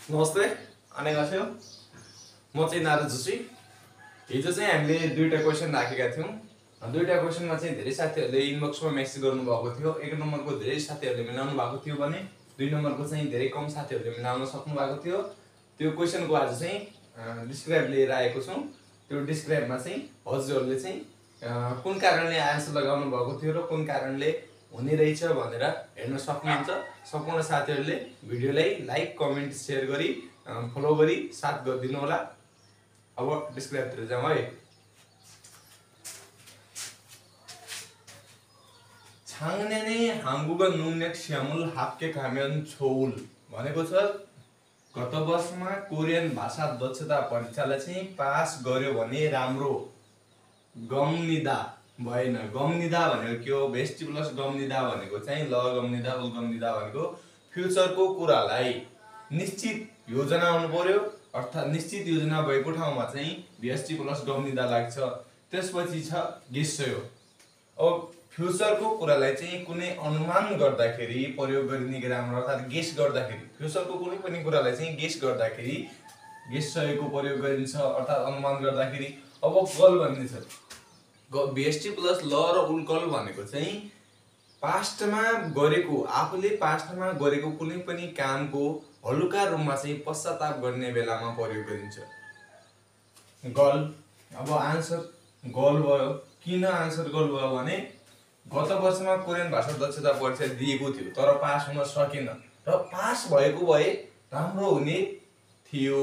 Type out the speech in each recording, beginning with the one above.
नमस्ते 안녕하세요 म चाहिँ नारद जोशी हिजो चाहिँ हामीले दुईटा क्वेशन राखेका थियौं दुईटा क्वेशनमा चाहिँ धेरै साथीहरुले इनबक्समा मेसेज गर्नु भएको थियो एक नम्बरको धेरै साथीहरुले मिलाउनु भएको थियो भने दुई नम्बरको चाहिँ धेरै कम साथीहरुले मिलाउन सक्नु भएको थियो त्यो क्वेशनको आज चाहिँ डिस्क्राइब लिएर आएको छौं त्यो डिस्क्राइबमा चाहिँ हजुरहरुले चाहिँ कुन कारणले आन्सर लगाउनु भएको थियो र कुन कारणले हुने रहेछ भनेर हेर्न सक्नुहुन्छ सम्पूर्ण साथीहरुले भिडियोलाई लाइक कमेन्ट शेयर गरी फलो गरी साथ गरिदिनु होला अब डिस्क्राइबतिर जाउँ है 창년에 한국어 능력 시험을 합격하면 좋을 भनेको छ गत वर्षमा कोरियन भाषा दक्षता परीक्षालाई चाहिँ पास गर्यो भने राम्रो गम्निदा भएन गम्निदा भनेको के हो बेस्टी प्लस गम्निदा भनेको चाहिँ ल गम्निदा उल गम्निदा भनेको फ्युचरको कुरालाई निश्चित योजना हुनु पर्यो अर्थात निश्चित योजना भएको ठाउँमा चाहिँ बेस्टी प्लस गम्निदा लाग्छ त्यसपछि छ गेस्यो अब फ्युचरको कुरालाई चाहिँ कुनै अनुमान गर्दाखेरि प्रयोग गरिने ग्रामर अर्थात गेस गर्दाखेरि फ्युचरको कुनै पनि कुरालाई चाहिँ गेस गर्दाखेरि गेस्योको प्रयोग गरिन्छ अर्थात अनुमान गर्दाखेरि अब गल भन्ने छ बेस्टी प्लस ल र उल्कल भनेको चाहिँ पास्टमा गरेको आफूले पास्टमा गरेको कुनै पनि कामको हलुका रूपमा चाहिँ पश्चाताप गर्ने बेलामा प्रयोग गरिन्छ गल अब आन्सर गल भयो किन आन्सर गल भयो भने गत वर्षमा कोरियन भाषा दक्षता परीक्षा दिएको थियो तर पास हुन सकेन र पास भएको भए राम्रो हुने थियो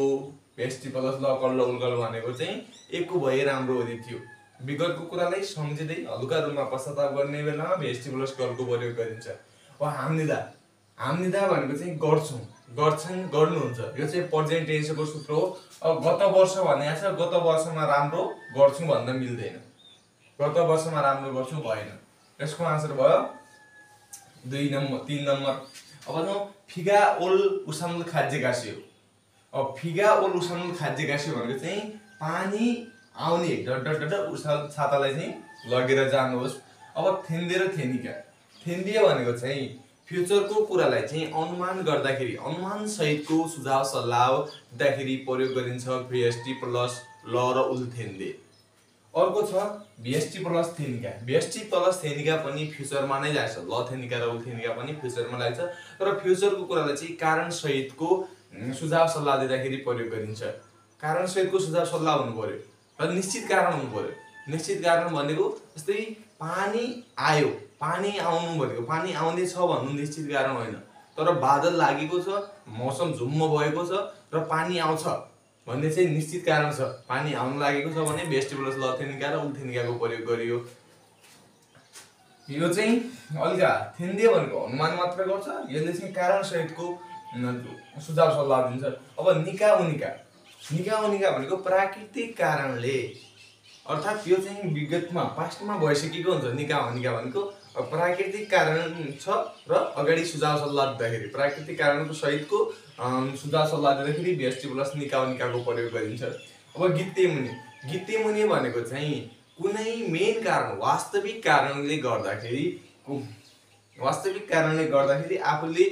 बेस्टी प्लस ल कल र उल्कल भनेको चाहिँ एकको भए राम्रो हुने थियो विगतको कुरालाई सम्झिदै हलुका रूपमा पश्चाताप गर्ने बेलामा बेस्टी प्लस कलको प्रयोग गरिन्छ अब हाम्निदा भनेको चाहिँ गर्छौं गर्छन् गर्नुहुन्छ यो चाहिँ प्रेजेन्ट टेन्सको सूत्र हो अब गत वर्ष भनेको छ गत वर्षमा राम्रो गर्छु भन्न मिल्दैन गत वर्षमा राम्रो गर्छु भएन यसको आन्सर भयो 2 नम्बर 3 नम्बर अब न फिगा ओल उसामुल खाज्जे गासियो अब फिगा ओल उसामुल खाज्जे गासियो भनेको चाहिँ पानी आउने डट उसाल छातालाई चाहिँ लगेर जानुहोस् अब थेन्डे र थेनिका थेन्डे भनेको चाहिँ फ्युचरको कुरालाई चाहिँ अनुमान गर्दाखेरि अनुमान सहितको सुझाव सल्लाह दिँदाखेरि प्रयोग गरिन्छ बेस्टी प्लस ल र उल थेन्डे अर्को छ बेस्टी प्लस थेनिका पनि फ्युचरमा नै लाग्छ ल थेनिका र उल थेनिका पनि फ्युचरमा लाग्छ तर फ्युचरको कुरालाई चाहिँ कारण सहितको सुझाव सल्लाह दिँदाखेरि प्रयोग गरिन्छ कारण सहितको सुझाव सल्लाह हुनु पर्यो र निश्चित कारण हुनु पर्यो निश्चित कारण भनेको जस्तै पानी आयो पानी आउनु भनेको पानी आउँदै छ भन्नु निश्चित कारण होइन तर बादल लागेको छ मौसम झुम्म भएको छ र पानी आउँछ भन्ने चाहिँ निश्चित कारण छ पानी आउन लागेको छ भने बेस्टी प्लस ल थेनिका र उल थेनिकाको प्रयोग गरियो यो चाहिँ अलिका थेन्डे भनेको अनुमान मात्र गर्छ यसले चाहिँ कारण सहितको सुझाव सल्लाह दिन्छ अब निका उनिका भनेको प्राकृतिक कारणले अर्थात यो चाहिँ विगतमा पास्टमा भइसकेको हुन्छ निका भनेको प्राकृतिक कारण छ र अगाडि सुझाव सल्लाह दिँदाखेरि प्राकृतिक कारणको सहितको सुझाव सल्लाह दिँदाखेरि बेस्टी प्लस निकाको प्रयोग गरिन्छ अब गित्ते मुनि भनेको चाहिँ कुनै मेन कारण वास्तविक कारणले गर्दाखेरि आफूले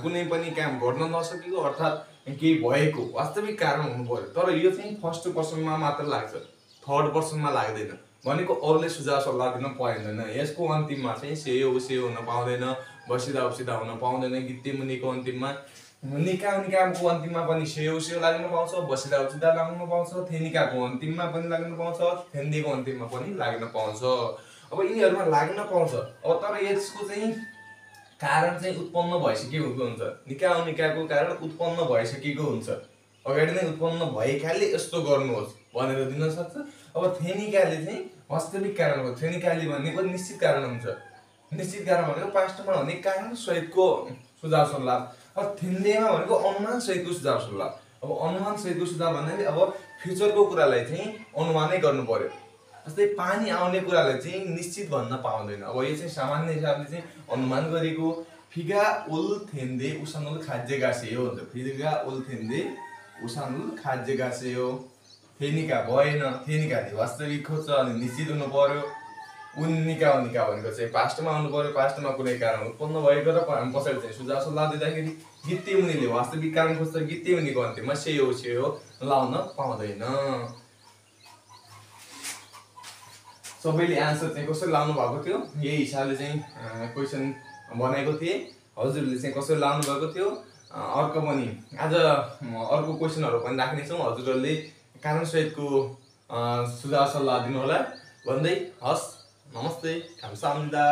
कुनै पनि काम गर्न नसकेको अर्थात केही भएको वास्तविक कारण हुनु पर्यो तर यो चाहिँ फर्स्ट पर्सनमा मात्र लाग्छ थर्ड पर्सनमा लाग्दैन भनेको अरूले सुझाव सल्लाह दिन पाइँदैन यसको अन्तिममा चाहिँ सेयो हुन पाउँदैन बसिदा उसिदा हुन पाउँदैन गित्ते मुनिको अन्तिममा निकाको अन्तिममा पनि सेयो लाग्न पाउँछ बसिदा उसिदा लाग्न पाउँछ थेनिकाको अन्तिममा पनि लाग्न पाउँछ थेन्डेको अन्तिममा पनि लाग्न पाउँछ अब यिनीहरुमा लाग्न पाउँछ अब तर यसको चाहिँ कारण चाहिँ उत्पन्न भइसकेको हुन्छ निकाको कारण उत्पन्न भइसकेको हुन्छ अगाडि नै उत्पन्न भएकाले यस्तो गर्नुहोस् भनेर दिन सक्छ अब थेनिकाले चाहिँ वास्तविक कारण हो थेनिकाले भनेको निश्चित कारण हुन्छ निश्चित कारण भनेको पास्टमा हुने कारण सहितको सुझाव सल्लाह अब थेन्डेमा भनेको अनुमान सहितको सुझाव सल्लाह अब अनुमान सहितको सुझाव भन्नाले अब फ्युचरको कुरालाई चाहिँ अनुमानै गर्नु पर्यो जस्तै पानी आउने कुरालाई चाहिँ निश्चित भन्न पाउँदैन अब यो चाहिँ सामान्य हिसाबले चाहिँ अनुमान गरेको फिगा उल थेन्डे उसानुल खाज्जे गासेयो हुन्छ फिगा उल थेन्डे उसानुल खाज्जे गासेयो थेनिका भएन थेनिकाले वास्तविक खोज्छ अनि निश्चित हुनु पर्यो उन्निका उन्निका भनेको चाहिँ पास्टमा आउनु पर्यो, पास्टमा कुनै कारण उत्पन्न भएको र हामी पछाडि चाहिँ सुझाव सल्लाह दिँदाखेरि गित्ते मुनिले वास्तविक कारण खोज्छ, गित्ते मुनिको अन्त्यमा सेयो लाउन पाउँदैन। सबैले एन्सर चाहिँ कसरी लाउनु भएको थियो, यही हिसाबले चाहिँ क्वेसन बनाएको थिएँ। हजुरले चाहिँ कसरी लाउनु भएको थियो, अर्को पनि आज अर्को क्वेसनहरू पनि राख्नेछौँ। हजुरहरूले कारणसहितको सुझाव सल्लाह दिनु होला भन्दै, हस् नमस्ते, 감사합니다।